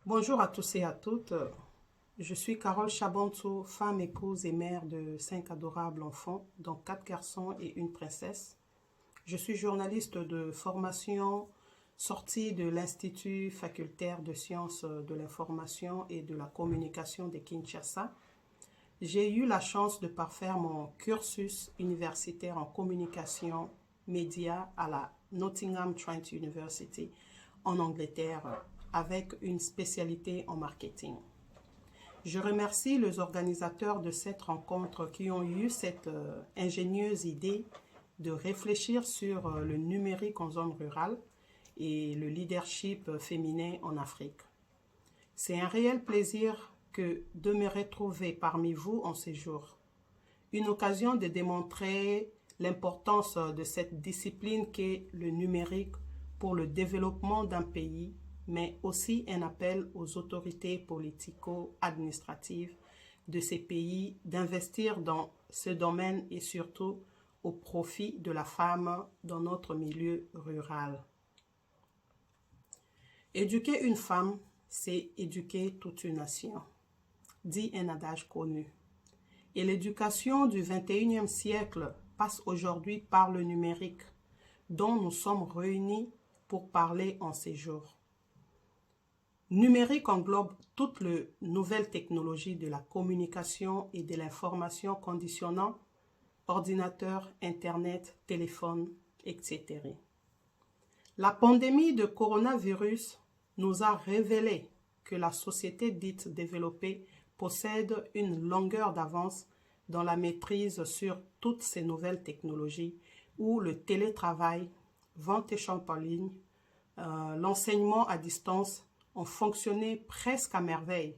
Bonjour à tous et à toutes. Je suis Carole Chabantou, femme, épouse et mère de 5 adorables enfants, dont 4 garçons et une princesse. Je suis journaliste de formation, sortie de l'Institut facultaire de sciences de l'information et de la communication de Kinshasa. J'ai eu la chance de parfaire mon cursus universitaire en communication média à la Nottingham Trent University en Angleterre avec une spécialité en marketing. Je remercie les organisateurs de cette rencontre qui ont eu cette ingénieuse idée de réfléchir sur le numérique en zone rurale et le leadership féminin en Afrique. C'est un réel plaisir que de me retrouver parmi vous en ces jours. Une occasion de démontrer l'importance de cette discipline qu'est le numérique pour le développement d'un pays, mais aussi un appel aux autorités politico-administratives de ces pays d'investir dans ce domaine et surtout au profit de la femme dans notre milieu rural. Éduquer une femme, c'est éduquer toute une nation, dit un adage connu. Et l'éducation du XXIe siècle passe aujourd'hui par le numérique, dont nous sommes réunis pour parler en ces jours. Numérique englobe toutes les nouvelles technologies de la communication et de l'information conditionnant ordinateur, internet, téléphone, etc. La pandémie de coronavirus nous a révélé que la société dite développée possède une longueur d'avance dans la maîtrise sur toutes ces nouvelles technologies où le télétravail, vente et champ en ligne, l'enseignement à distance ont fonctionné presque à merveille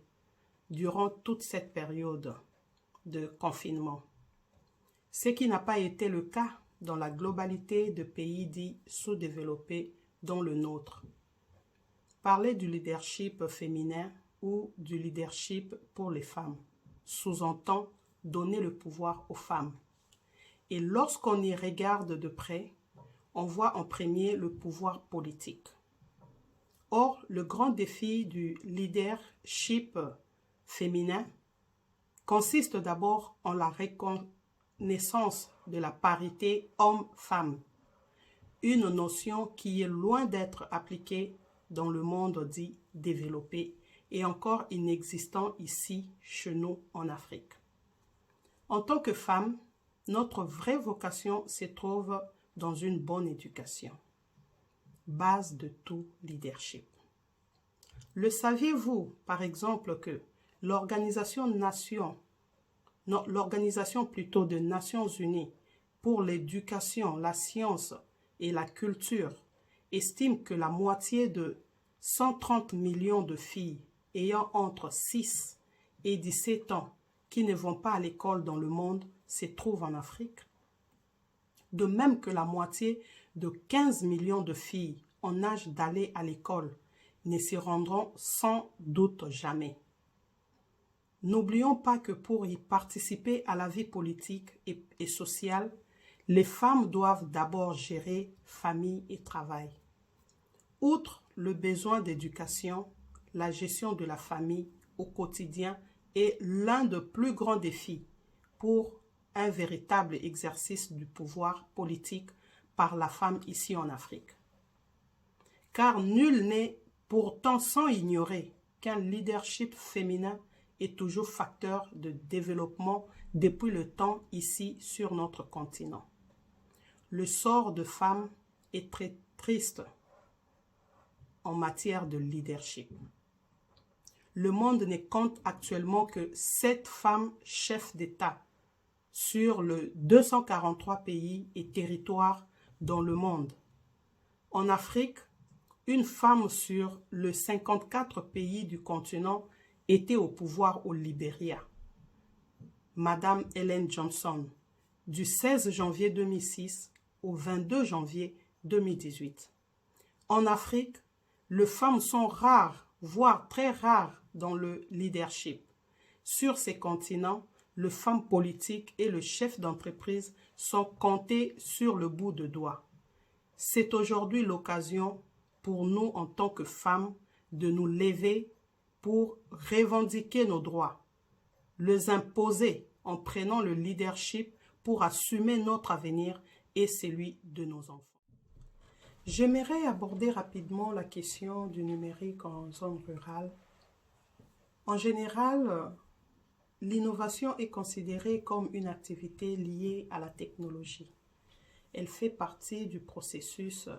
durant toute cette période de confinement. Ce qui n'a pas été le cas dans la globalité de pays dits sous-développés dont le nôtre. Parler du leadership féminin ou du leadership pour les femmes sous-entend donner le pouvoir aux femmes. Et lorsqu'on y regarde de près, on voit en premier le pouvoir politique. Or, le grand défi du leadership féminin consiste d'abord en la reconnaissance de la parité homme-femme, une notion qui est loin d'être appliquée dans le monde dit développé et encore inexistant ici chez nous en Afrique. En tant que femme, notre vraie vocation se trouve dans une bonne éducation, base de tout leadership. Le saviez-vous, par exemple, que l'organisation plutôt des Nations Unies pour l'éducation, la science et la culture estime que la moitié de 130 millions de filles ayant entre 6 et 17 ans qui ne vont pas à l'école dans le monde se trouvent en Afrique. De même que la moitié de 15 millions de filles en âge d'aller à l'école ne s'y rendront sans doute jamais. N'oublions pas que pour y participer à la vie politique et sociale, les femmes doivent d'abord gérer famille et travail. Outre le besoin d'éducation, la gestion de la famille au quotidien est l'un des plus grands défis pour un véritable exercice du pouvoir politique par la femme ici en Afrique. Car nul n'est pourtant sans ignorer qu'un leadership féminin est toujours facteur de développement depuis le temps ici sur notre continent. Le sort de femmes est très triste en matière de leadership. Le monde ne compte actuellement que 7 femmes chefs d'État sur le 243 pays et territoires dans le monde. En Afrique, une femme sur le 54 pays du continent était au pouvoir au Libéria. Madame Ellen Johnson, du 16 janvier 2006 au 22 janvier 2018. En Afrique, les femmes sont rares, voire très rares dans le leadership. Sur ces continents, les femmes politiques et le chef d'entreprise sont comptés sur le bout de doigts. C'est aujourd'hui l'occasion pour nous en tant que femmes de nous lever pour revendiquer nos droits, les imposer en prenant le leadership pour assumer notre avenir et celui de nos enfants. J'aimerais aborder rapidement la question du numérique en zone rurale. En général, l'innovation est considérée comme une activité liée à la technologie. Elle fait partie du processus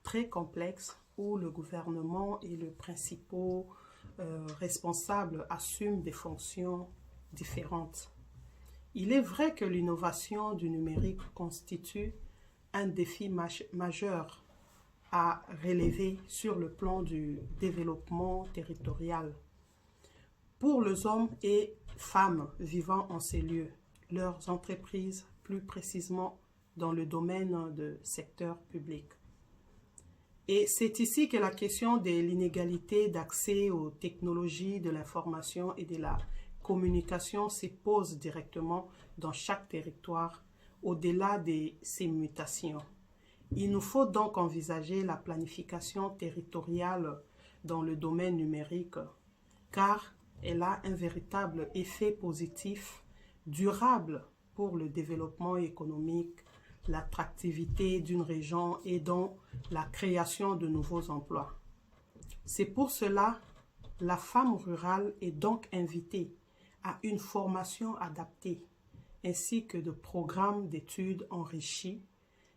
très complexe où le gouvernement et le principal responsable assument des fonctions différentes. Il est vrai que l'innovation du numérique constitue un défi majeur à relever sur le plan du développement territorial pour les hommes et femmes vivant en ces lieux, leurs entreprises, plus précisément dans le domaine du secteur public. Et c'est ici que la question de l'inégalité d'accès aux technologies de l'information et de la communication se pose directement dans chaque territoire, au-delà de ces mutations. Il nous faut donc envisager la planification territoriale dans le domaine numérique, car elle a un véritable effet positif, durable pour le développement économique, l'attractivité d'une région et donc la création de nouveaux emplois. C'est pour cela que la femme rurale est donc invitée à une formation adaptée, ainsi que de programmes d'études enrichis.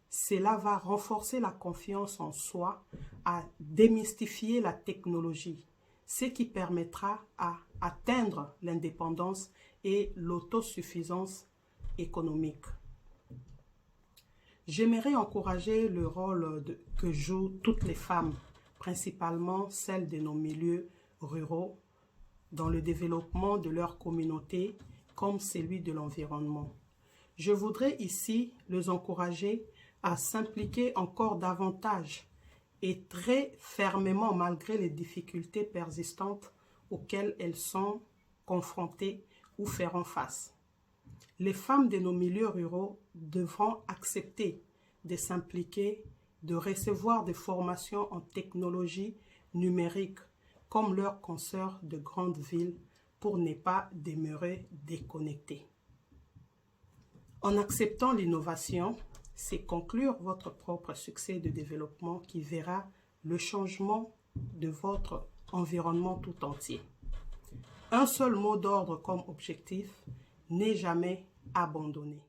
Cela va renforcer la confiance en soi, à démystifier la technologie, ce qui permettra à atteindre l'indépendance et l'autosuffisance économique. J'aimerais encourager le rôle que jouent toutes les femmes, principalement celles de nos milieux ruraux, dans le développement de leur communauté comme celui de l'environnement. Je voudrais ici les encourager à s'impliquer encore davantage et très fermement malgré les difficultés persistantes auxquelles elles sont confrontées ou feront face. Les femmes de nos milieux ruraux devront accepter de s'impliquer, de recevoir des formations en technologie numérique comme leurs consoeurs de grandes villes pour ne pas demeurer déconnectées. En acceptant l'innovation, c'est conclure votre propre succès de développement qui verra le changement de votre environnement tout entier. Un seul mot d'ordre comme objectif, n'est jamais abandonné.